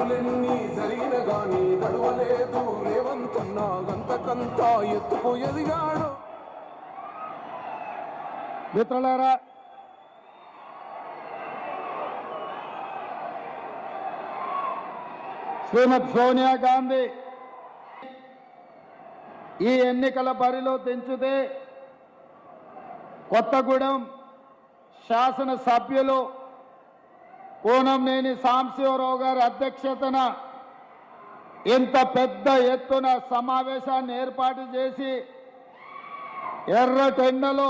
దాడులెన్ని జరిగిన గాని దడవలేదు రేవంతున్నా గంతకంతా ఎత్తుకు ఎదిగాడు. మిత్రులారా, శ్రీమతి సోనియా గాంధీ ఈ ఎన్నికల బరిలో దించితే కొత్తగూడెం శాసనసభ్యులు కూనంనేని సాంబశివరావు గారి అధ్యక్షతన ఇంత పెద్ద ఎత్తున సమావేశాన్ని ఏర్పాటు చేసి ఎర్రటెండలో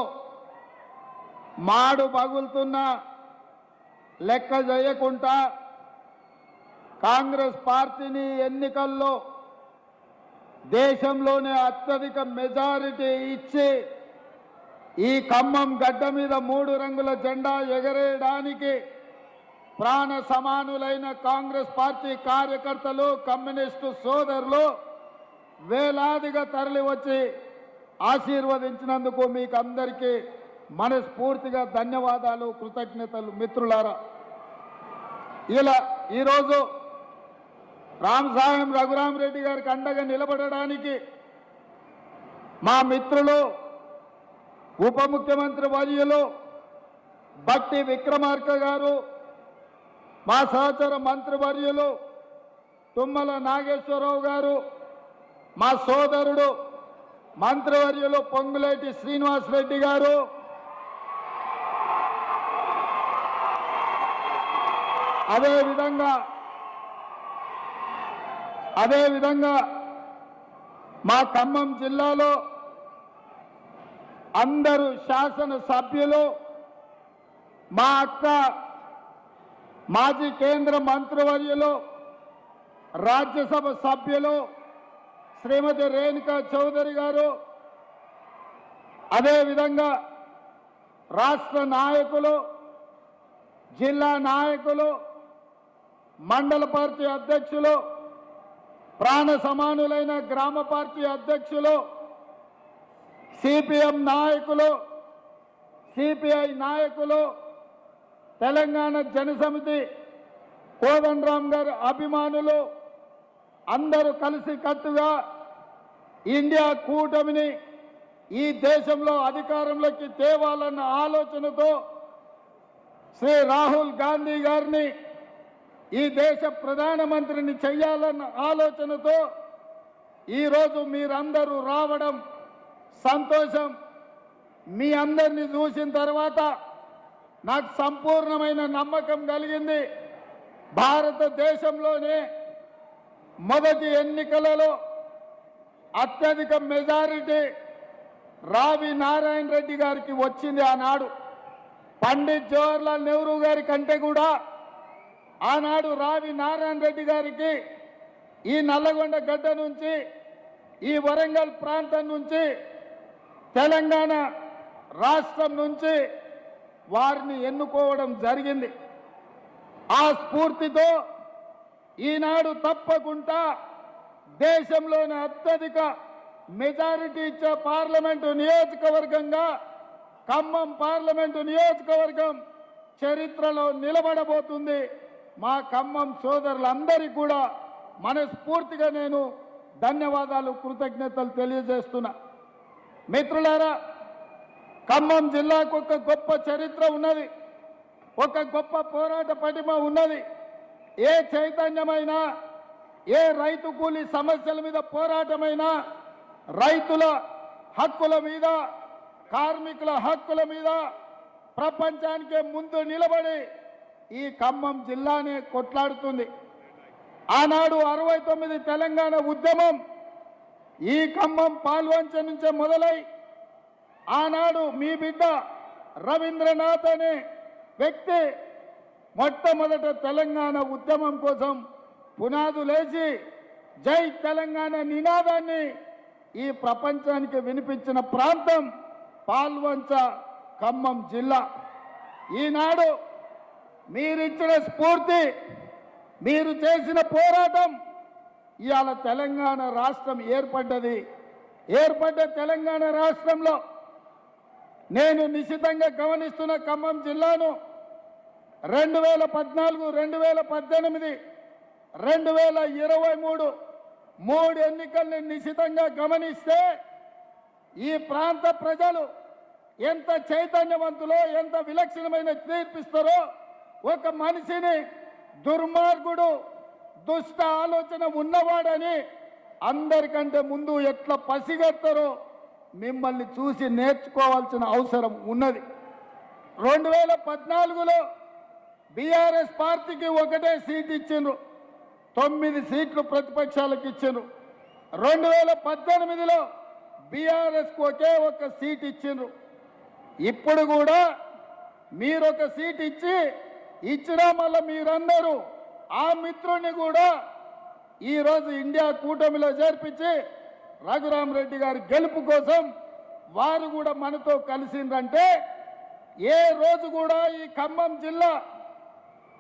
మాడు పగులుతున్న లెక్క చేయకుండా కాంగ్రెస్ పార్టీని ఎన్నికల్లో దేశంలోనే అత్యధిక మెజారిటీ ఇచ్చి ఈ ఖమ్మం గడ్డ మీద 3 రంగుల జెండా ఎగరేయడానికి ప్రాణ సమానులైన కాంగ్రెస్ పార్టీ కార్యకర్తలు, కమ్యూనిస్టు సోదరులు వేలాదిగా తరలి వచ్చి ఆశీర్వదించినందుకు మీకు అందరికీ మనస్ఫూర్తిగా ధన్యవాదాలు, కృతజ్ఞతలు. మిత్రులారా, ఈరోజు రామసాయం రఘురామరెడ్డి గారికి అండగా నిలబడడానికి మా మిత్రులు ఉప ముఖ్యమంత్రి వర్యులు బట్టి విక్రమార్క గారు, మా సహచర మంత్రివర్యులు తుమ్మల నాగేశ్వరరావు గారు, మా సోదరుడు మంత్రివర్యులు పొంగులేటి శ్రీనివాసరెడ్డి గారు, అదేవిధంగా మా ఖమ్మం జిల్లాలో అందరూ శాసనసభ్యులు, మా అక్క మాజీ కేంద్ర మంత్రివర్యులు రాజ్యసభ సభ్యులు శ్రీమతి రేణుకా చౌదరి గారు, అదేవిధంగా రాష్ట్ర నాయకులు, జిల్లా నాయకులు, మండల పార్టీ అధ్యక్షులు, ప్రాణ సమానులైన గ్రామ పార్టీ అధ్యక్షులు, సిపిఎం నాయకులు, సిపిఐ నాయకులు, తెలంగాణ జనసమితి కోదండరామ్ గారి అభిమానులు అందరూ కలిసి కట్టుగా ఇండియా కూటమిని ఈ దేశంలో అధికారంలోకి తేవాలన్న ఆలోచనతో శ్రీ రాహుల్ గాంధీ గారిని ఈ దేశ ప్రధానమంత్రిని చేయాలన్న ఆలోచనతో ఈరోజు మీరందరూ రావడం సంతోషం. మీ అందరినీ చూసిన తర్వాత నాకు సంపూర్ణమైన నమ్మకం కలిగింది. భారతదేశంలోనే మొదటి ఎన్నికలలో అత్యధిక మెజారిటీ రావి నారాయణ రెడ్డి గారికి వచ్చింది. ఆనాడు పండిత్ జవహర్లాల్ నెహ్రూ గారి కంటే కూడా ఆనాడు రావి నారాయణ రెడ్డి గారికి ఈ నల్లగొండ గడ్డ నుంచి, ఈ వరంగల్ ప్రాంతం నుంచి, తెలంగాణ రాష్ట్రం నుంచి వారిని ఎన్నుకోవడం జరిగింది. ఆ స్ఫూర్తితో ఈనాడు తప్పకుండా దేశంలోని అత్యధిక మెజారిటీ ఇచ్చే పార్లమెంటు నియోజకవర్గంగా ఖమ్మం పార్లమెంటు నియోజకవర్గం చరిత్రలో నిలబడబోతుంది. మా ఖమ్మం సోదరులందరికీ కూడా మనస్ఫూర్తిగా నేను ధన్యవాదాలు, కృతజ్ఞతలు తెలియజేస్తున్నా. మిత్రులారా, ఖమ్మం జిల్లాకు ఒక గొప్ప చరిత్ర ఉన్నది, ఒక గొప్ప పోరాట పటిమ ఉన్నది. ఏ చైతన్యమైనా, ఏ రైతు కూలీ సమస్యల మీద పోరాటమైనా, రైతుల హక్కుల మీద, కార్మికుల హక్కుల మీద ప్రపంచానికే ముందు నిలబడి ఈ ఖమ్మం జిల్లానే కొట్లాడుతుంది. ఆనాడు 69 తెలంగాణ ఉద్యమం ఈ ఖమ్మం పాల్వంచ నుంచే మొదలై ఆనాడు మీ బిడ్డ రవీంద్రనాథ్ అనే వ్యక్తి మొట్టమొదట తెలంగాణ ఉద్యమం కోసం పునాదులేసి జై తెలంగాణ నినాదాన్ని ఈ ప్రపంచానికి వినిపించిన ప్రాంతం పాల్వంచ ఖమ్మం జిల్లా. ఈనాడు మీరిచ్చిన స్ఫూర్తి, మీరు చేసిన పోరాటం ఇవాళ తెలంగాణ రాష్ట్రం ఏర్పడ్డది. ఏర్పడ్డ తెలంగాణ రాష్ట్రంలో నేను నిశితంగా గమనిస్తున్న ఖమ్మం జిల్లాను 2014, 2018 2023 మూడు ఎన్నికల్ని నిశితంగా గమనిస్తే ఈ ప్రాంత ప్రజలు ఎంత చైతన్యవంతులో ఎంత విలక్షణమైన తీర్పిస్తారో ఒక మనిషిని దుర్మార్గుడు దుష్ట ఆలోచన ఉన్నవాడని అందరికంటే ముందు ఎట్లా పసిగడతారో మిమ్మల్ని చూసి నేర్చుకోవాల్సిన అవసరం ఉన్నది. 2014లో బీఆర్ఎస్ పార్టీకి ఒకటే సీట్ ఇచ్చిండ్రు, 9 సీట్లు ప్రతిపక్షాలకు ఇచ్చిండ్రు. 2018లో బీఆర్ఎస్కు ఒకే ఒక సీట్ ఇచ్చిండ్రు. ఇప్పుడు కూడా మీరొక సీట్ ఇచ్చినా మళ్ళీ మీరందరూ ఆ మిత్రుని కూడా ఈరోజు ఇండియా కూటమిలో చేర్పించి రఘురామరెడ్డి గారి గెలుపు కోసం వారు కూడా మనతో కలిసిందంటే ఏ రోజు కూడా ఈ ఖమ్మం జిల్లా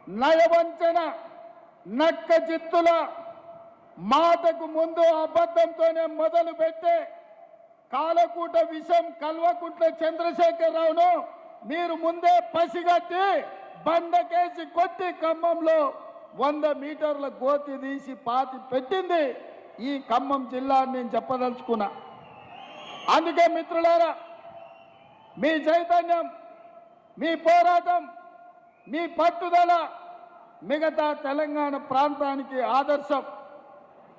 నయవంచన నక్క చిత్తుల మాటకు ముందు అబద్ధంతోనే మొదలు పెట్టే కాలకూట విషం కల్వకుంట్ల చంద్రశేఖరరావును మీరు ముందే పసిగట్టి బండకేసి కొట్టి ఖమ్మంలో 100 మీటర్ల గోతి తీసి పాతి పెట్టింది ఈ ఖమ్మం జిల్లా అని నేను చెప్పదలుచుకున్నా. అందుకే మిత్రులారా, మీ చైతన్యం, మీ పోరాటం, మీ పట్టుదల మిగతా తెలంగాణ ప్రాంతానికి ఆదర్శం.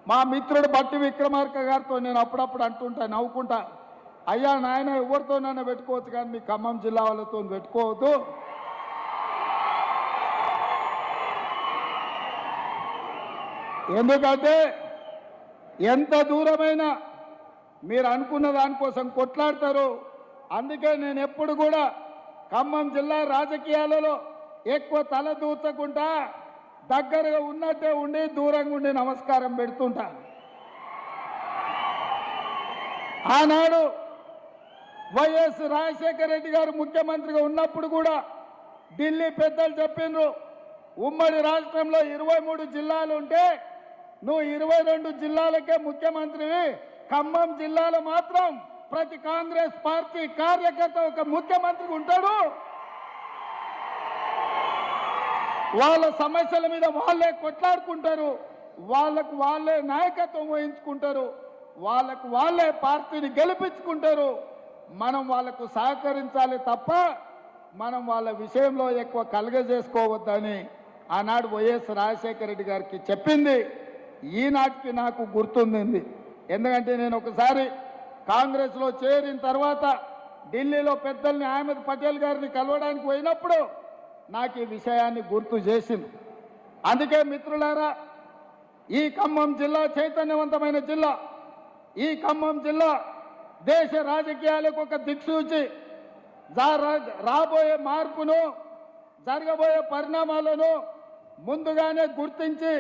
మా మిత్రుడు బట్టి విక్రమార్క గారితో నేను అప్పుడప్పుడు అంటుంటా, నవ్వుకుంటా, అయ్యా నాయన ఎవరితోనైనా పెట్టుకోవచ్చు కానీ మీ ఖమ్మం జిల్లా వాళ్ళతో పెట్టుకోవద్దు. ఎందుకంటే ఎంత దూరమైనా మీరు అనుకున్న దానికోసం కొట్లాడతారు. అందుకే నేను ఎప్పుడు కూడా ఖమ్మం జిల్లా రాజకీయాలలో ఎక్కువ తల దూచకుండా దగ్గరగా ఉన్నట్టే ఉండి దూరంగా ఉండి నమస్కారం పెడుతుంటా. ఆనాడు వైఎస్ రాజశేఖర రెడ్డి గారు ముఖ్యమంత్రిగా ఉన్నప్పుడు కూడా ఢిల్లీ పెద్దలు చెప్పిండ్రు, ఉమ్మడి రాష్ట్రంలో 23 జిల్లాలు ఉంటే నువ్వు 22 జిల్లాలకే ముఖ్యమంత్రివి, ఖమ్మం జిల్లాలో మాత్రం ప్రతి కాంగ్రెస్ పార్టీ కార్యకర్త ఒక ముఖ్యమంత్రి ఉంటాడు, వాళ్ళ సమస్యల మీద వాళ్ళే కొట్లాడుకుంటారు, వాళ్ళకు వాళ్ళే నాయకత్వం వహించుకుంటారు, వాళ్ళకు వాళ్ళే పార్టీని గెలిపించుకుంటారు. మనం వాళ్ళకు సహకరించాలి తప్ప మనం వాళ్ళ విషయంలో ఎక్కువ కలగజేసుకోవద్దని ఆనాడు వైఎస్ రాజశేఖర రెడ్డి గారికి చెప్పింది ఈనాటికి నాకు గుర్తుంది. ఎందుకంటే నేను ఒకసారి కాంగ్రెస్లో చేరిన తర్వాత ఢిల్లీలో పెద్దల్ని అహ్మద్ పటేల్ గారిని కలవడానికి పోయినప్పుడు నాకు ఈ విషయాన్ని గుర్తు చేసింది. అందుకే మిత్రులారా, ఈ ఖమ్మం జిల్లా చైతన్యవంతమైన జిల్లా, ఈ ఖమ్మం జిల్లా దేశ రాజకీయాలకు ఒక దిక్సూచి, రాబోయే మార్పును జరగబోయే పరిణామాలను ముందుగానే గుర్తించి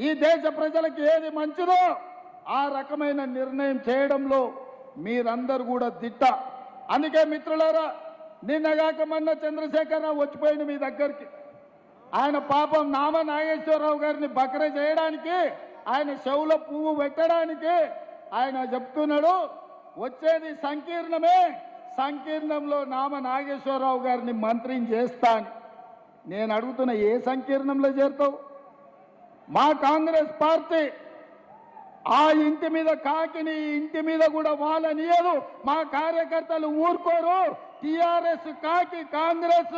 ఈ దేశ ప్రజలకు ఏది మంచిదో ఆ రకమైన నిర్ణయం చేయడంలో మీరందరూ కూడా దిట్ట. అందుకే మిత్రులారా, నిన్నగాక మొన్న చంద్రశేఖరరావు వచ్చిపోయింది మీ దగ్గరికి. ఆయన పాపం నామ నాగేశ్వరరావు గారిని బకర చేయడానికి, ఆయన చెవులో పువ్వు పెట్టడానికి ఆయన చెప్తున్నాడు, వచ్చేది సంకీర్ణమే, సంకీర్ణంలో నామ నాగేశ్వరరావు గారిని మంత్రిని చేస్తాను. నేను అడుగుతున్న, ఏ సంకీర్ణంలో చేరుతావు? మా కాంగ్రెస్ పార్టీ ఆ ఇంటి మీద కాకిని ఇంటి మీద కూడా వాళ్ళనియదు. మా కార్యకర్తలు ఊరుకోరు. టిఆర్ఎస్ కాకి కాంగ్రెస్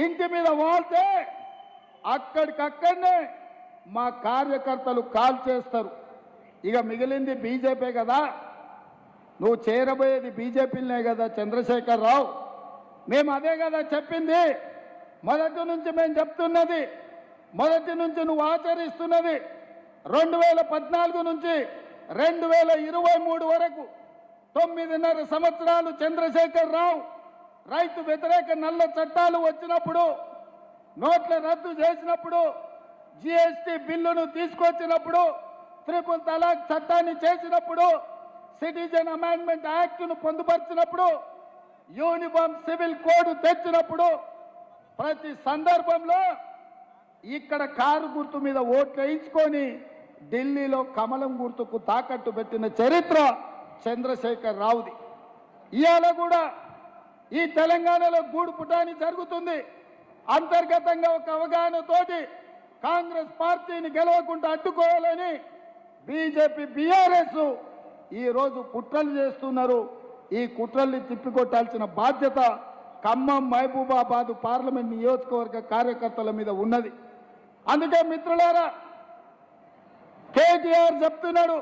ఇంటి మీద వాళ్తే అక్కడికక్కడనే మా కార్యకర్తలు కాల్ చేస్తారు. ఇక మిగిలింది బీజేపీ కదా, నువ్వు చేరబోయేది బీజేపీలనే కదా చంద్రశేఖరరావు. మేము అదే కదా చెప్పింది, మొదటి నుంచి మేము చెప్తున్నది, మొదటి నుంచి నువ్వు ఆచరిస్తున్నది. 2014 నుంచి 2023 వరకు 9.5 సంవత్సరాలు చంద్రశేఖరరావు రైతు వ్యతిరేక నల్ల చట్టాలు వచ్చినప్పుడు, నోట్ల రద్దు చేసినప్పుడు, జిఎస్టీ బిల్లును తీసుకొచ్చినప్పుడు, ట్రిపుల్ తలాక్ చట్టాన్ని చేసినప్పుడు, సిటిజన్ అమెండ్మెంట్ యాక్ట్ను పొందుపరిచినప్పుడు, యూనిఫామ్ సివిల్ కోడ్ తెచ్చినప్పుడు, ప్రతి సందర్భంలో ఇక్కడ కారు గుర్తు మీద ఓట్లు వేయించుకొని ఢిల్లీలో కమలం గుర్తుకు తాకట్టు పెట్టిన చరిత్ర చంద్రశేఖర్ రావుది. ఇవాళ కూడా ఈ తెలంగాణలో గూడు పుటాని జరుగుతుంది. అంతర్గతంగా ఒక అవగాహనతోటి కాంగ్రెస్ పార్టీని గెలవకుండా అడ్డుకోవాలని బీజేపీ బీఆర్ఎస్ ఈరోజు కుట్రలు చేస్తున్నారు. ఈ కుట్రల్ని తిప్పికొట్టాల్సిన బాధ్యత ఖమ్మం మహబూబాబాద్ పార్లమెంట్ నియోజకవర్గ కార్యకర్తల మీద ఉన్నది. అందుకే మిత్రులారా, కేటీఆర్ చెప్తున్నాడు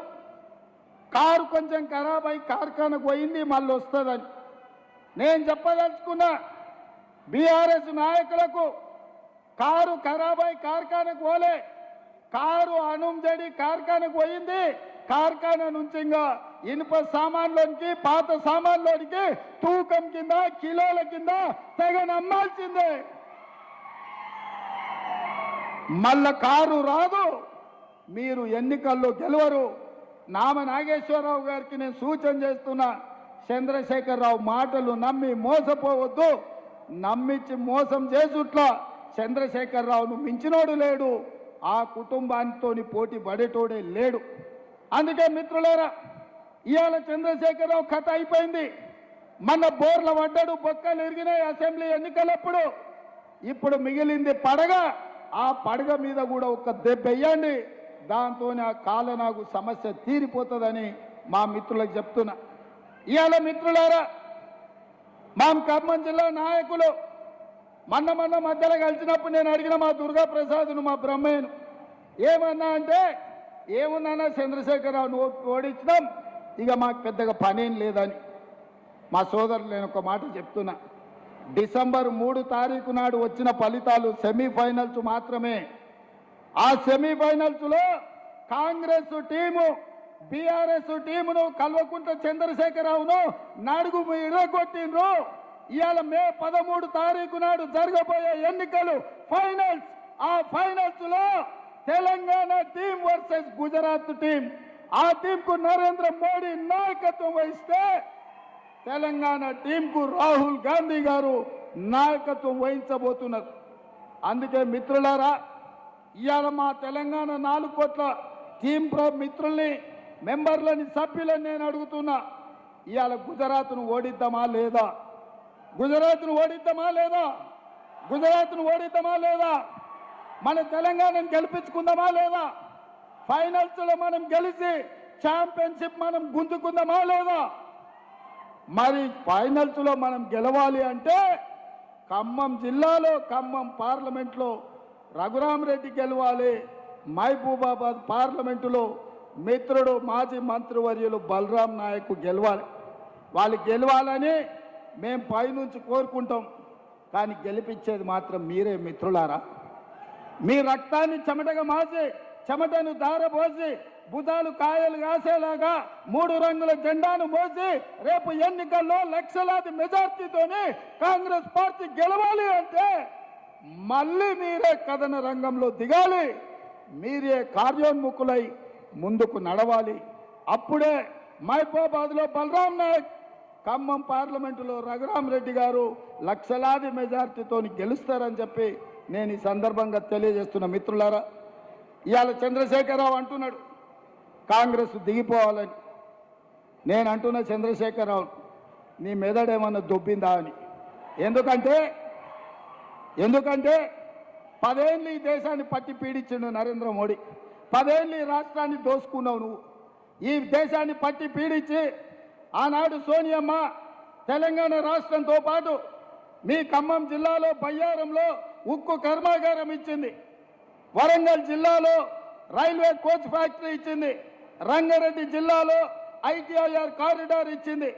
కారు కొంచెం ఖరాబ్ అయి కార్ఖానకు పోయింది మళ్ళీ వస్తుందని. నేను చెప్పదలుచుకున్నా బీఆర్ఎస్ నాయకులకు, కారు ఖరాబ్ అయి కార్ఖానకు పోలే, కారు అనుంజడి కార్ఖానకు పోయింది. కార్ఖానా నుంచి ఇంకా ఇనుప సామాన్లోనికి పాత సామాన్లోనికి తూకం కింద కిలోల కింద తెగ నమ్మాల్సిందే. మళ్ళా కారు రాదు, మీరు ఎన్నికల్లో గెలవరు. నామ నాగేశ్వరరావు గారికి నేను సూచన చేస్తున్నా, చంద్రశేఖరరావు మాటలు నమ్మి మోసపోవద్దు. నమ్మించి మోసం చేసుట్లా చంద్రశేఖరరావును మించినోడు లేడు, ఆ కుటుంబానితో పోటీ పడేటోడే లేడు. అందుకే మిత్రులారా, ఇవాళ చంద్రశేఖరరావు కథ అయిపోయింది. మన బోర్ల పడ్డాడు, బొక్కలు ఎరిగినాయి అసెంబ్లీ ఎన్నికలప్పుడు. ఇప్పుడు మిగిలింది పడగ. ఆ పడగ మీద కూడా ఒక దెబ్బ వేయండి, దాంతోనే ఆ కాలనాగు సమస్య తీరిపోతుందని మా మిత్రులకు చెప్తున్నా. ఇవాళ మిత్రులారా, మా ఖమ్మం జిల్లా నాయకులు మొన్న మధ్యలో కలిసినప్పుడు నేను అడిగిన మా దుర్గా ప్రసాద్ను, మా బ్రహ్మయ్యను, ఏమన్నా అంటే ఏమున్నా చంద్రశేఖరరావును ఓడించడం ఇక మాకు పెద్దగా పనేం లేదని. మా సోదరులు నేను ఒక మాట చెప్తున్నా, డిసెంబర్ 3 తారీఖు నాడు వచ్చిన ఫలితాలు సెమీఫైనల్స్ మాత్రమే. ఆ సెమీఫైనల్స్లో కాంగ్రెస్ టీము బీఆర్ఎస్ టీమును కల్వకుంట్ల చంద్రశేఖరరావును నడుగు ఇరగొట్టిండ్రు. ఇవాళ మే 13 తారీఖు నాడు జరగబోయే ఎన్నికలు ఫైనల్స్. ఆ ఫైనల్స్ లో Telangana team versus Gujarat team. ఆ టీంకు నరేంద్ర మోడీ నాయకత్వం వహిస్తే తెలంగాణ టీంకు రాహుల్ గాంధీ గారు నాయకత్వం వహించబోతున్నారు. అందుకే మిత్రులారా, ఇవాళ మా తెలంగాణ 4 కోట్ల టీం మిత్రుల్ని, మెంబర్లని, సభ్యులని నేను అడుగుతున్నా, ఇవాళ గుజరాత్ను ఓడిద్దామా లేదా? గుజరాత్ను ఓడిద్దామా లేదా? గుజరాత్ను ఓడిద్దామా లేదా? మన తెలంగాణను గెలిపించుకుందామా లేదా? ఫైనల్స్లో మనం గెలిచి ఛాంపియన్షిప్ మనం గుంజుకుందామా లేదా? మరి ఫైనల్స్లో మనం గెలవాలి అంటే ఖమ్మం జిల్లాలో, ఖమ్మం పార్లమెంట్లో రఘురామరెడ్డి గెలవాలి. మహబూబాబాద్ పార్లమెంటులో మిత్రుడు మాజీ మంత్రివర్యులు బలరాం నాయక్ గెలవాలి. వాళ్ళు గెలవాలని మేము పైనుంచి కోరుకుంటాం, కానీ గెలిపించేది మాత్రం మీరే మిత్రులారా. మీ రక్తాన్ని చెమటగా మార్చి, చెమటను దారపోసి, భుజాలు కాయలు కాసేలాగా 3 రంగుల జెండాను మోసి రేపు ఎన్నికల్లో లక్షలాది మెజార్టీతోని కాంగ్రెస్ పార్టీ గెలవాలి అంటే మళ్ళీ మీరే కథన రంగంలో దిగాలి, మీరే కార్యోన్ముఖులై ముందుకు నడవాలి. అప్పుడే మహబూబాబాద్లో బలరాం నాయక్, ఖమ్మం పార్లమెంటులో రఘురామరెడ్డి గారు లక్షలాది మెజార్టీతో గెలుస్తారని చెప్పి నేను ఈ సందర్భంగా తెలియజేస్తున్న మిత్రులారా. ఇవాళ చంద్రశేఖరరావు అంటున్నాడు కాంగ్రెస్ దిగిపోవాలని. నేను అంటున్న చంద్రశేఖరరావు, నీ మెదడేమన్నా దొబ్బిందా అని. ఎందుకంటే 10 ఏళ్ళు ఈ దేశాన్ని పట్టి పీడించిండు నరేంద్ర మోడీ. 10 ఏళ్ళు ఈ రాష్ట్రాన్ని దోసుకున్నావు నువ్వు. ఈ దేశాన్ని పట్టి పీడించి ఆనాడు సోనియమ్మ తెలంగాణ రాష్ట్రంతో పాటు మీ ఖమ్మం జిల్లాలో బయ్యారంలో ఉక్కు కర్మాగారం ఇచ్చింది, వరంగల్ జిల్లాలో రైల్వే కోచ్ ఫ్యాక్టరీ ఇచ్చింది, రంగారెడ్డి జిల్లాలో ఐటీఐఆర్ కారిడార్ ఇచ్చింది,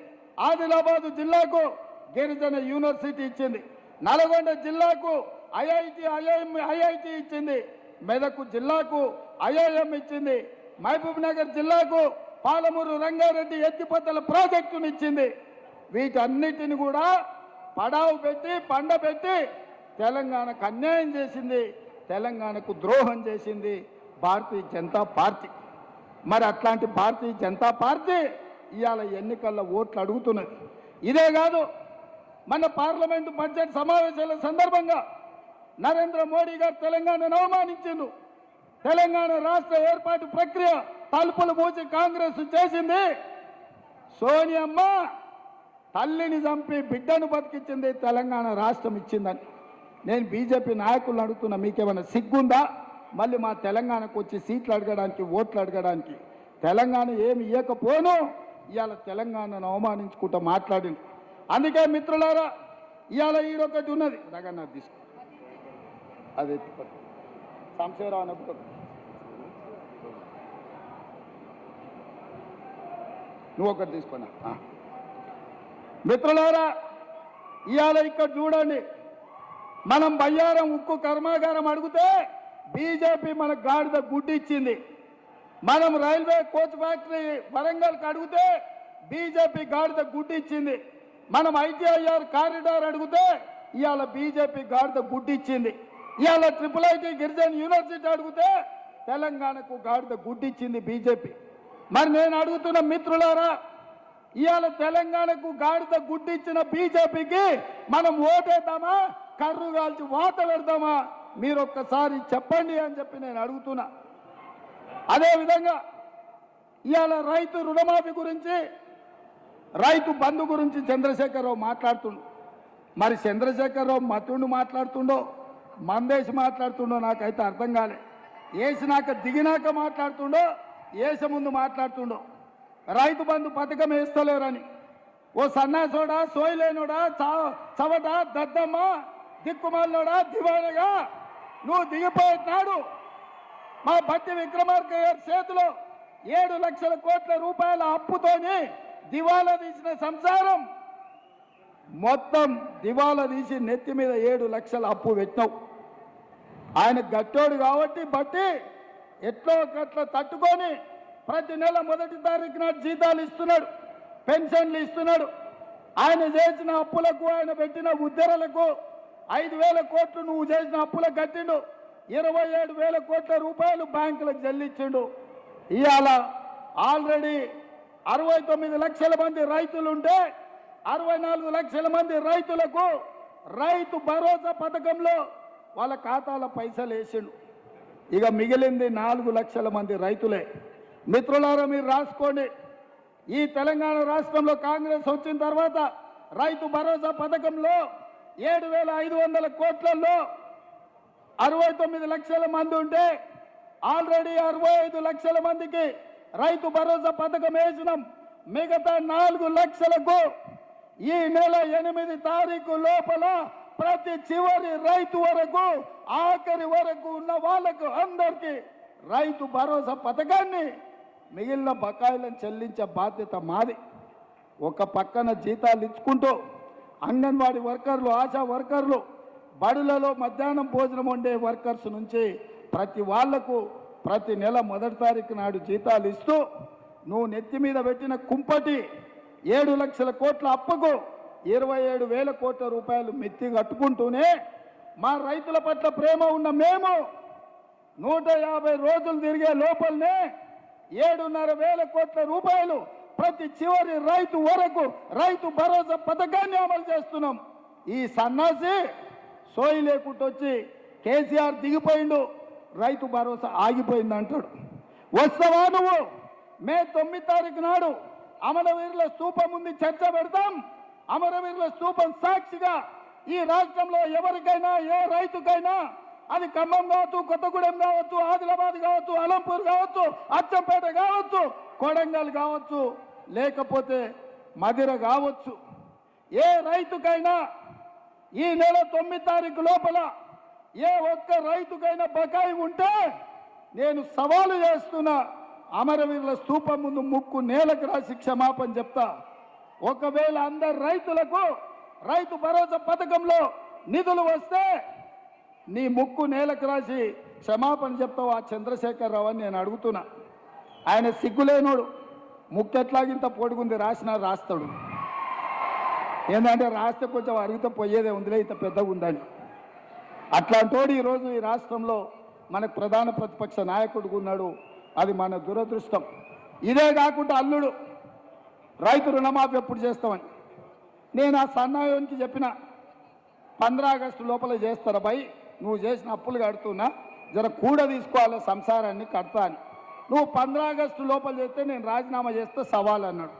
ఆదిలాబాద్ జిల్లాకు గిరిజన యూనివర్సిటీ ఇచ్చింది, నల్గొండ జిల్లాకు ఐఐటి ఇచ్చింది, మెదక్ జిల్లాకు ఐఐఎం ఇచ్చింది, మహబూబ్ నగర్ జిల్లాకు పాలమూరు రంగారెడ్డి ఎత్తిపోతల ప్రాజెక్టును ఇచ్చింది. వీటన్నిటిని కూడా పడావు పెట్టి పండబెట్టి తెలంగాణకు అన్యాయం చేసింది, తెలంగాణకు ద్రోహం చేసింది భారతీయ జనతా పార్టీ. మరి అట్లాంటి భారతీయ జనతా పార్టీ ఇవాళ ఎన్నికల్లో ఓట్లు అడుగుతున్నది. ఇదే కాదు, మన పార్లమెంటు బడ్జెట్ సమావేశాల సందర్భంగా నరేంద్ర మోడీ గారు తెలంగాణను అవమానించిండు. తెలంగాణ రాష్ట్ర ఏర్పాటు ప్రక్రియ తలుపులు మూసి కాంగ్రెస్ చేసింది. సోనియమ్మ తల్లిని చంపి బిడ్డను బతికించింది, తెలంగాణ రాష్ట్రం ఇచ్చిందని. నేను బీజేపీ నాయకులను అడుగుతున్నా, మీకేమైనా సిగ్గుందా? మళ్ళీ మా తెలంగాణకు వచ్చి సీట్లు అడగడానికి ఓట్లు అడగడానికి తెలంగాణ ఏమి ఇవ్వకపోను ఇవాళ తెలంగాణను అవమానించుకుంటూ మాట్లాడింది. అందుకే మిత్రులారా ఇవాళ ఈడొకటి ఉన్నది రగన్న తీసుకో అది సాంశివరావు అన్నప్పుడు నువ్వు ఒకటి తీసుకున్నా. మిత్రులారా ఇవాళ ఇక్కడ చూడండి, మనం బయ్యారం ఉక్కు కర్మాగారం అడిగితే బీజేపీ మనకు గాడిద గుడ్డి ఇచ్చింది. మనం రైల్వే కోచ్ ఫ్యాక్టరీ వరంగల్కి అడిగితే బీజేపీ గాడిద గుడ్డి ఇచ్చింది. మనం ఐటీఐఆర్ కారిడార్ అడిగితే ఇవాళ బీజేపీ గాడిద గుడ్డి ఇచ్చింది. ఇవాళ IIIT గిరిజన యూనివర్సిటీ అడిగితే తెలంగాణకు గాడిద గుడ్డి ఇచ్చింది బీజేపీ. మరి నేను అడుగుతున్న మిత్రులారా, ఇవాళ తెలంగాణకు గాడిద గుడ్డి ఇచ్చిన బీజేపీకి మనం ఓటేద్దామా, కర్రు కాల్చి వాత పెడదామా? మీరు ఒక్కసారి చెప్పండి అని చెప్పి నేను అడుగుతున్నా. అదేవిధంగా ఇవాళ రైతు రుణమాఫీ గురించి, రైతు బంధు గురించి చంద్రశేఖరరావు మాట్లాడుతుండు. మరి చంద్రశేఖరరావు మతుండు మాట్లాడుతుండో మందేసి మాట్లాడుతుండో నాకైతే అర్థం కాలే. వేసినాక దిగినాక మాట్లాడుతుండో వేసే ముందు మాట్లాడుతుండో. రైతు బంధు పథకం వేస్తలేరని ఓ సన్నాసోడా, సోయలేనోడా, చవట, దద్దమ్మ, దిక్కుమాలోడా, దివానగా నువ్వు దిగిపోయినాడు మా బట్టి విక్రమార్క గారి చేతిలో 7 లక్షల కోట్ల రూపాయల అప్పుతోని దివాలా తీసిన సంసారం మొత్తం దివాలా తీసి నెత్తి మీద 7 లక్షల అప్పు పెట్టినావు. ఆయన గట్టోడు కాబట్టి బట్టి ఎట్లో గట్ల తట్టుకొని ప్రతి నెల 1వ తారీఖు నాడు జీతాలు ఇస్తున్నాడు, పెన్షన్లు ఇస్తున్నాడు. ఆయన చేసిన అప్పులకు, ఆయన పెట్టిన ఉద్దరలకు 5,000 కోట్లు నువ్వు చేసిన అప్పులకు కట్టిండు. 27,000 కోట్ల రూపాయలు బ్యాంకులకు చెల్లించిండు. ఇవాళ ఆల్రెడీ 69 లక్షల మంది రైతులుంటే 64 లక్షల మంది రైతులకు రైతు భరోసా పథకంలో వాళ్ళ ఖాతాల పైసలు వేసిండు. ఇక మిగిలింది 4 లక్షల మంది రైతులే. మిత్రులారా మీరు రాసుకోండి, ఈ తెలంగాణ రాష్ట్రంలో కాంగ్రెస్ వచ్చిన తర్వాత రైతు భరోసా పథకంలో 7,500 కోట్లలో 69 లక్షల మంది ఉంటే ఆల్రెడీ 65 లక్షల మందికి రైతు భరోసా పథకం వేసినాం. మిగతా 4 లక్షలకు ఈ నెల 8 తారీఖు లోపల ప్రతి చివరి రైతు వరకు ఆఖరి వరకు ఉన్న వాళ్ళకు అందరికీ రైతు భరోసా పథకాన్ని మిగిలిన బకాయిలను చెల్లించే బాధ్యత మాది. ఒక పక్కన జీతాలు ఇచ్చుకుంటూ అంగన్వాడీ వర్కర్లు, ఆశా వర్కర్లు, బడులలో మధ్యాహ్నం భోజనం వండే వర్కర్స్ నుంచి ప్రతి వాళ్లకు ప్రతి నెల 1వ తారీఖు నాడు జీతాలు ఇస్తూ నువ్వు నెత్తి మీద పెట్టిన కుంపటి 7 లక్షల కోట్ల అప్పుకు 27,000 కోట్ల రూపాయలు మెత్తి కట్టుకుంటూనే మా రైతుల పట్ల ప్రేమ ఉన్న మేము 150 రోజులు తిరిగే లోపలనే 7,500 కోట్ల రూపాయలు ప్రతి చివరి రైతు వరకు రైతు భరోసా పథకాన్ని అమలు చేస్తున్నాం. ఈ సన్నాసి సోయి లేకుండా వచ్చి కేసీఆర్ దిగిపోయిండు, రైతు భరోసా ఆగిపోయింది అంటాడు. వస్తావా నువ్వు? మే 9 తారీఖు నాడు అమరవీరుల స్తూపం ఉంది, చర్చ పెడతాం. అమరవీరుల స్తూపం సాక్షిగా ఈ రాష్ట్రంలో ఎవరికైనా, ఏ రైతుకైనా, అది ఖమ్మం కావచ్చు, కొత్తగూడెం కావచ్చు, ఆదిలాబాద్ కావచ్చు, అలంపూర్ కావచ్చు, అచ్చంపేట కావచ్చు, కొడంగల్ కావచ్చు, లేకపోతే మదిర కావచ్చు, ఏ రైతుకైనా ఈ నెల 9 తారీఖు లోపల ఏ ఒక్క రైతుకైనా బకాయి ఉంటే నేను సవాలు చేస్తున్నా, అమరవీరుల స్తూపం ముందు ముక్కు నేలకు రాసి క్షమాపణ చెప్తా. ఒకవేళ అందరు రైతులకు రైతు భరోసా పథకంలో నిధులు వస్తే నీ ముక్కు నేలకు రాసి క్షమాపణ చెప్తావు ఆ చంద్రశేఖరరావు అని నేను అడుగుతున్నా. ఆయన సిగ్గులేనోడు, ముక్కు ఎట్లాగింత పొడుగుంది, రాస్తాడు. ఏంటంటే రాస్తే కొంచెం అరిగితే పోయేదే ఉందిలే, ఇంత పెద్దగా ఉందని. అట్లాంటోడు ఈరోజు ఈ రాష్ట్రంలో మనకు ప్రధాన ప్రతిపక్ష నాయకుడిగా ఉన్నాడు. అది మన దురదృష్టం. ఇదే కాకుండా అల్లుడు రైతు రుణమాఫీ ఎప్పుడు చేస్తామని నేను ఆ సన్నాయోనికి చెప్పిన 15 ఆగస్టు లోపల చేస్తారా భయ్, నువ్వు చేసిన అప్పులు కడుతున్నా, జర కూడా తీసుకోవాలి సంసారాన్ని కడతా అని. నువ్వు 15 ఆగస్టు లోపల చేస్తే నేను రాజీనామా చేస్తే సవాల్ అన్నాడు.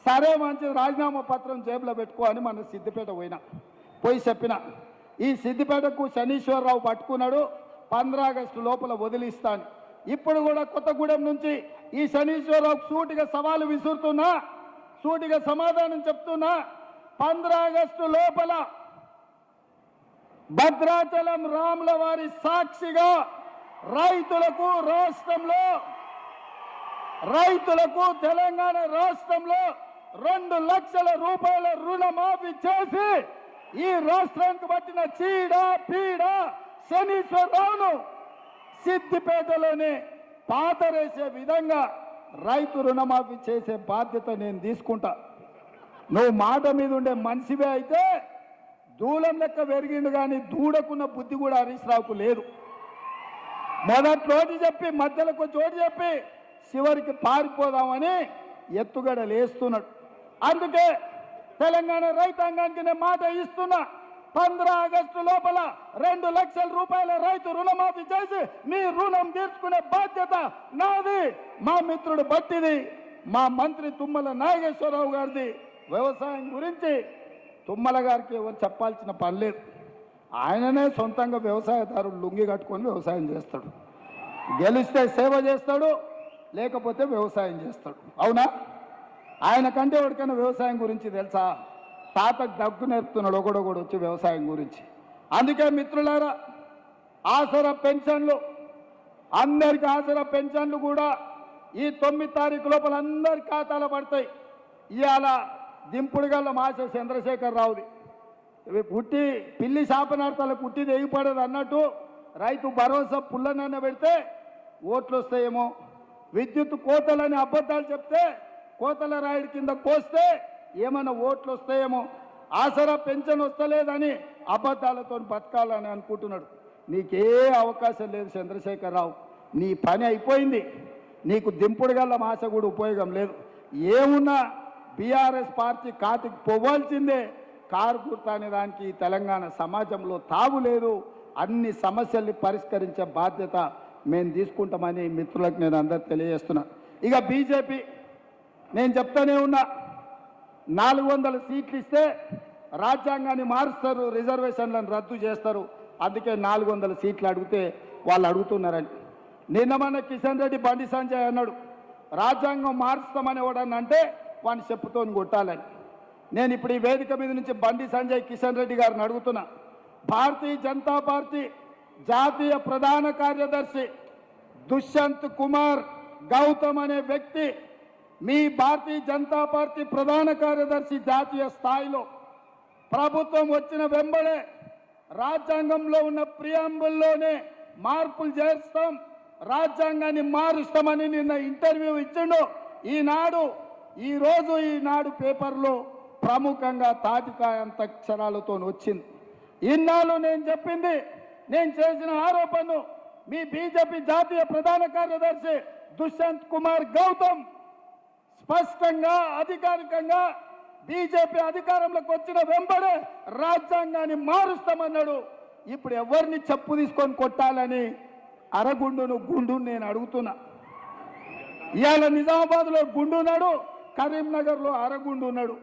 సరే మంచిది, రాజీనామా పత్రం జేబులో పెట్టుకో అని మన సిద్దిపేట పోయినా. పోయి చెప్పిన ఈ సిద్దిపేటకు శనీశ్వరరావు పట్టుకున్నాడు, 15 ఆగస్టు లోపల వదిలిస్తాను. ఇప్పుడు కూడా కొత్తగూడెం నుంచి ఈ శనీశ్వరరావు సూటిగా సవాలు విసురుతున్నా, సూటిగా సమాధానం చెప్తున్నా. 15 ఆగస్టు లోపల భద్రాచలం రాముల వారి సాక్షిగా రైతులకు రాష్ట్రంలో, రైతులకు తెలంగాణ రాష్ట్రంలో 2 లక్షల రూపాయల రుణమాఫీ చేసి ఈ రాష్ట్రానికి పట్టిన చీడ పీడ శనీశ్వరరావును సిద్దిపేటలోనే పాతరేసే విధంగా రైతు రుణమాఫీ చేసే బాధ్యత నేను తీసుకుంటా. నువ్వు మాట మీద ఉండే మనిషివే అయితే దూలం లెక్క పెరిగిండు కానీ దూడకున్న బుద్ధి కూడా హరీష్ రావుకు లేదు. మొదట్లోటి చెప్పి మధ్యలో చోటు చెప్పి చివరికి పారిపోదామని ఎత్తుగడలు వేస్తున్నాడు. అందుకే తెలంగాణ రైతాంగానికి నేను మాట ఇస్తున్నా, 15 ఆగస్టు లోపల 2 లక్షల రూపాయల రైతు రుణమాఫీ చేసి మీ రుణం తీర్చుకునే బాధ్యత నాది, మా మిత్రుడు బట్టిది, మా మంత్రి తుమ్మల నాగేశ్వరరావు గారిది. వ్యవసాయం గురించి తుమ్మల గారికి ఎవరు చెప్పాల్సిన పని లేదు. ఆయననే సొంతంగా వ్యవసాయదారులు లుంగి కట్టుకొని వ్యవసాయం చేస్తాడు. గెలిస్తే సేవ చేస్తాడు, లేకపోతే వ్యవసాయం చేస్తాడు. అవునా? ఆయన కంటే ఎవరికైనా వ్యవసాయం గురించి తెలుసా? తాతకు దగ్గు నేర్పుతున్నాడు ఒకడొకడు వచ్చి వ్యవసాయం గురించి. అందుకే మిత్రులారా, ఆసరా పెన్షన్లు, అందరికి ఆసరా పెన్షన్లు కూడా ఈ 9 తారీఖు లోపల అందరి ఖాతాలో పడతాయి. ఇవాళ దింపుడుగల్ల మాస చంద్రశేఖరరావుది పుట్టి పిల్లి శాపనార్థాలకు పుట్టిది ఎగిపడదు అన్నట్టు రైతు భరోసా పుల్లనన్న పెడితే ఓట్లు వస్తాయేమో, విద్యుత్ కోతలని అబద్ధాలు చెప్తే కోతల రాయుడి కింద కోస్తే ఏమైనా ఓట్లు వస్తాయేమో, ఆసరా పెన్షన్ వస్తలేదని అబద్ధాలతో బతకాలని అనుకుంటున్నాడు. నీకే అవకాశం లేదు చంద్రశేఖరరావు, నీ పని అయిపోయింది. నీకు దింపుడుగల్ల మాస కూడా ఉపయోగం లేదు. ఏమున్నా బీఆర్ఎస్ పార్టీ కాటికి పోవాల్సిందే. కారు గుర్తు అనే దానికి తెలంగాణ సమాజంలో తావు లేదు. అన్ని సమస్యల్ని పరిష్కరించే బాధ్యత మేము తీసుకుంటామని మిత్రులకు నేను అందరు తెలియజేస్తున్నా. ఇక బీజేపీ నేను చెప్తానే ఉన్నా, 400 సీట్లు ఇస్తే రాజ్యాంగాన్ని మారుస్తారు, రిజర్వేషన్లను రద్దు చేస్తారు. అందుకే 400 సీట్లు అడిగితే వాళ్ళు అడుగుతున్నారని. నిన్న మన కిషన్ రెడ్డి బండి సంజయ్ అన్నాడు, రాజ్యాంగం మారుస్తామని ఎవడన్నా అంటే వాడిని చెప్పుతో కొట్టాలని. నేను ఇప్పుడు ఈ వేదిక మీద నుంచి బండి సంజయ్ కిషన్ రెడ్డి గారిని అడుగుతున్నా, భారతీయ జనతా పార్టీ జాతీయ ప్రధాన కార్యదర్శి దుష్యంత్ కుమార్ గౌతమ్ అనే వ్యక్తి మీ భారతీయ జనతా పార్టీ ప్రధాన కార్యదర్శి జాతీయ స్థాయిలో ప్రభుత్వం వచ్చిన వెంబడే రాజ్యాంగంలో ఉన్న ప్రియాంబుల్లోనే మార్పులు చేస్తాం, రాజ్యాంగాన్ని మారుస్తామని నిన్న ఇంటర్వ్యూ ఇచ్చిండు. ఈనాడు పేపర్లో ప్రముఖంగా తాటికాయంత అక్షరాలతో వచ్చింది. ఇన్నాళ్ళు నేను చెప్పింది, నేను చేసిన ఆరోపణను మీ బీజేపీ జాతీయ ప్రధాన కార్యదర్శి దుష్యంత్ కుమార్ గౌతమ్ స్పష్టంగా అధికారికంగా బీజేపీ అధికారంలోకి వచ్చిన వెంబడే రాజ్యాంగాన్ని మారుస్తామన్నాడు. ఇప్పుడు ఎవరిని చెప్పు తీసుకొని కొట్టాలని అరగుండును గుండు నేను అడుగుతున్నా. ఇవాళ నిజామాబాద్లో గుండు ఉన్నాడు, కరీంనగర్లో అరగుండు ఉన్నాడు.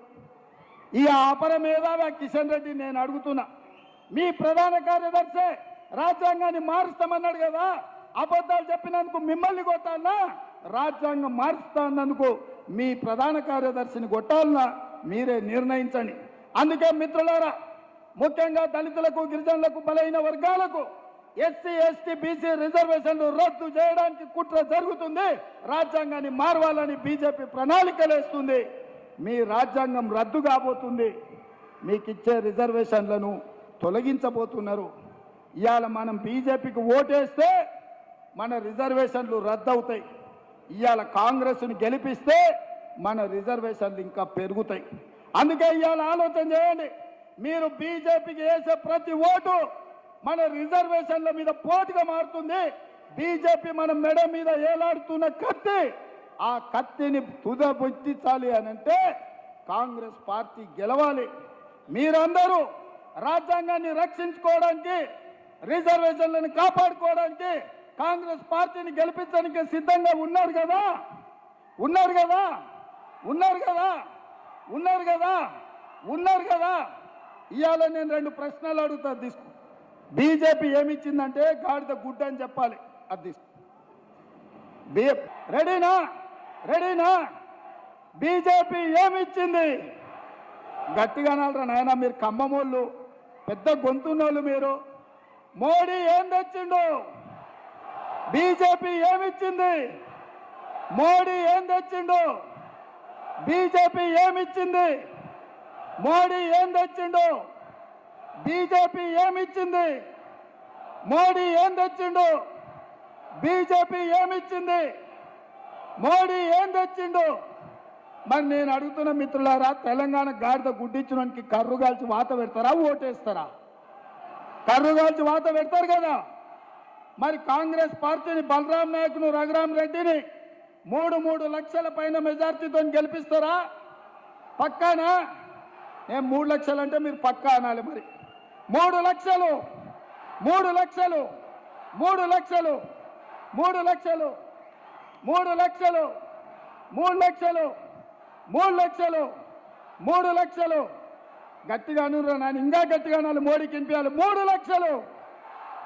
ఈ అపర మేధావి కిషన్ రెడ్డి నేను అడుగుతున్నా, మీ ప్రధాన కార్యదర్శి రాజ్యాంగాన్ని మారుస్తామన్నాడు కదా, అబద్ధాలు చెప్పినందుకు మిమ్మల్ని కొట్టాలన్నా, రాజ్యాంగం మారుస్తా అన్నందుకు మీ ప్రధాన కార్యదర్శిని కొట్టాలన్నా మీరే నిర్ణయించండి. అందుకే మిత్రులారా, ముఖ్యంగా దళితులకు, గిరిజనులకు, బలైన వర్గాలకు ఎస్సీ ఎస్టీ బీసీ రిజర్వేషన్లు రద్దు చేయడానికి కుట్ర జరుగుతుంది. రాజ్యాంగాన్ని మారవాలని బీజేపీ ప్రణాళికలు వేస్తుంది. మీ రాజ్యాంగం రద్దు కాబోతుంది, మీకు ఇచ్చే రిజర్వేషన్లను తొలగించబోతున్నారు. ఇవాళ మనం బీజేపీకి ఓటేస్తే మన రిజర్వేషన్లు రద్దు అవుతాయి. ఇవాళ కాంగ్రెస్ను గెలిపిస్తే మన రిజర్వేషన్లు ఇంకా పెరుగుతాయి. అందుకే ఇవాళ ఆలోచన చేయండి, మీరు బీజేపీకి వేసే ప్రతి ఓటు మన రిజర్వేషన్ల మీద పోటుగా మారుతుంది. బీజేపీ మన మెడ మీద ఏలాడుతున్న కత్తి, ఆ కత్తిని తుదబుట్టించాలి అని అంటే కాంగ్రెస్ పార్టీ గెలవాలి. మీరందరూ రాజ్యాంగాన్ని రక్షించుకోవడానికి, రిజర్వేషన్లను కాపాడుకోవడానికి కాంగ్రెస్ పార్టీని గెలిపించడానికి సిద్ధంగా ఉన్నారు కదా, ఉన్నారు కదా, ఉన్నారు కదా, ఉన్నారు కదా, ఉన్నారు కదా. ఇవాళ నేను 2 ప్రశ్నలు అడుగుతా, బీజేపీ ఏమిచ్చిందంటే గాడిద గుడ్డ అని చెప్పాలి. అది రెడీనా? రెడీనా? బీజేపీ ఏమిచ్చింది? గట్టిగా అనాలరా నాయన, మీరు ఖమ్మమోళ్ళు, పెద్ద గొంతున్నోళ్ళు మీరు. మోడీ ఏం తెచ్చిండు? బీజేపీ ఏమిచ్చింది? మోడీ ఏం తెచ్చిండు? బీజేపీ ఏమిచ్చింది? మోడీ ఏం తెచ్చిండు? బీజేపీ ఏమిచ్చింది? మోడీ ఏం తెచ్చిండు? బీజేపీ ఏమిచ్చింది? మోడీ ఏం తెచ్చిండు? మరి నేను అడుగుతున్న మిత్రులారా, తెలంగాణ గాడిద గుడ్డించడానికి కర్రు కాల్చి వాత పెడతారా, ఓటేస్తారా? కర్రు కాల్చి వాత పెడతారు కదా. మరి కాంగ్రెస్ పార్టీని బలరాం నాయక్ను, రఘురాం రెడ్డిని 3 లక్షల పైన మెజార్టీతో గెలిపిస్తారా? పక్కానా? నేను 3 లక్షలు అంటే మీరు పక్కా అనాలి. మరి 3 లక్షలు, 3 లక్షలు, 3 లక్షలు, 3 లక్షలు, 3 లక్షలు, 3 లక్షలు, 3 లక్షలు, 3 లక్షలు. గట్టిగా అనురా నాన్న, ఇంకా గట్టిగా అనాలి, మోడీకి వినిపించాలి. 3 లక్షలు.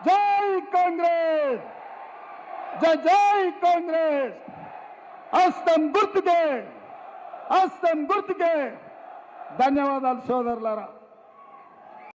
జై కాంగ్రెస్, జై జై కాంగ్రెస్. హస్తం గుర్తుకే, హస్తం గుర్తుకే. ధన్యవాదాలు సోదరులారా.